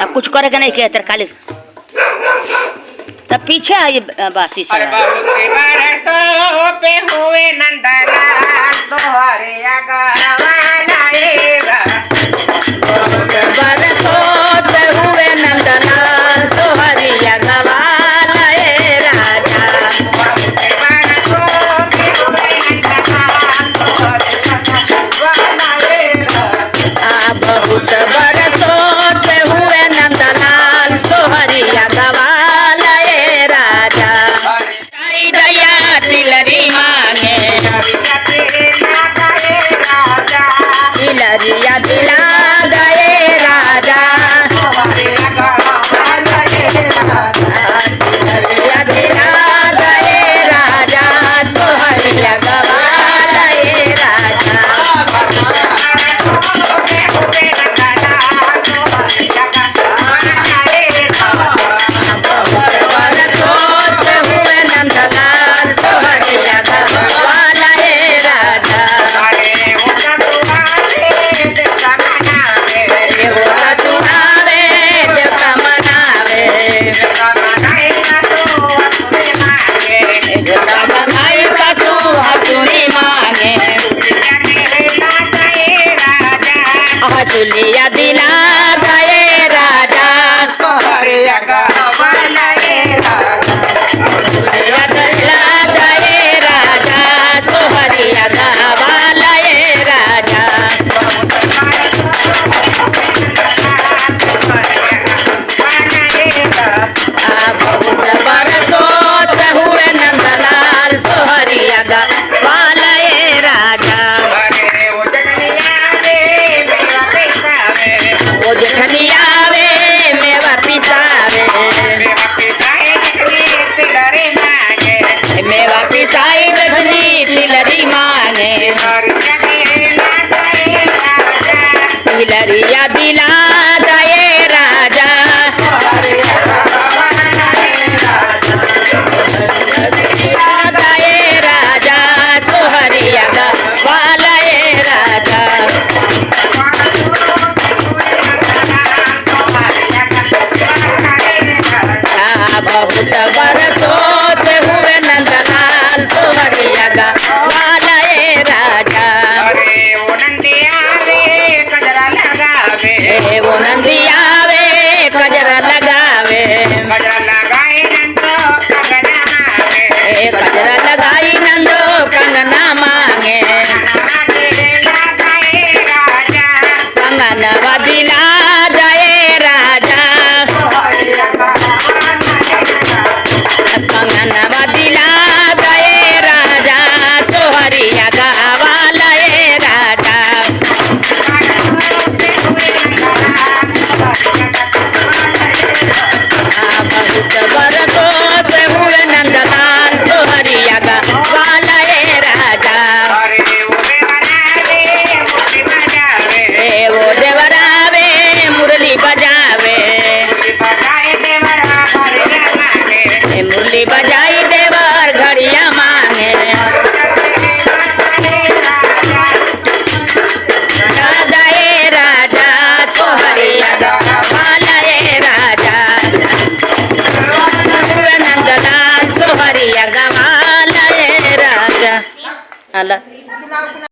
अब कुछ करेगा नहीं क्या तेरे खाली तब पीछे आई बासी अरे बाबू के बरसों पे हुए नंदलाल तोहरे अगवाला एरा बरसों पे हुए नंदलाल तोहरे अगवाला ए राजा बाबू के बरसों पे हुए नंदलाल तोहरे अगवाला एरा बहुत बरसों पे हुए नंदलाल तोहरे अगवाला ए राजा दया तिलरी मांगे तिलरिया दिला गए राजा तिलरिया दिला गए राजा तोहरे अगवाला ए राजा हसुलिया दिला गए राजा तोहरे अगवाला एरा हसुलिया दिला गए राजा तोहरे अगवाला ए राजा बहुत बरसों से हुए नंदलाल तोहरे अगवाला ए राजा वो जखनिया वे मेवा पिसावे मेवा पिसाई जखनी तिलरी मांगे तिलरिया दिला गए राजा दिला गए राजा तोहरे अगवाला ए राजा बहुत बरसों से हुए नंदलाल तोहरे अगवाला ए राजा अरे वो नंदिया रे कजरा लगावे वो नंदी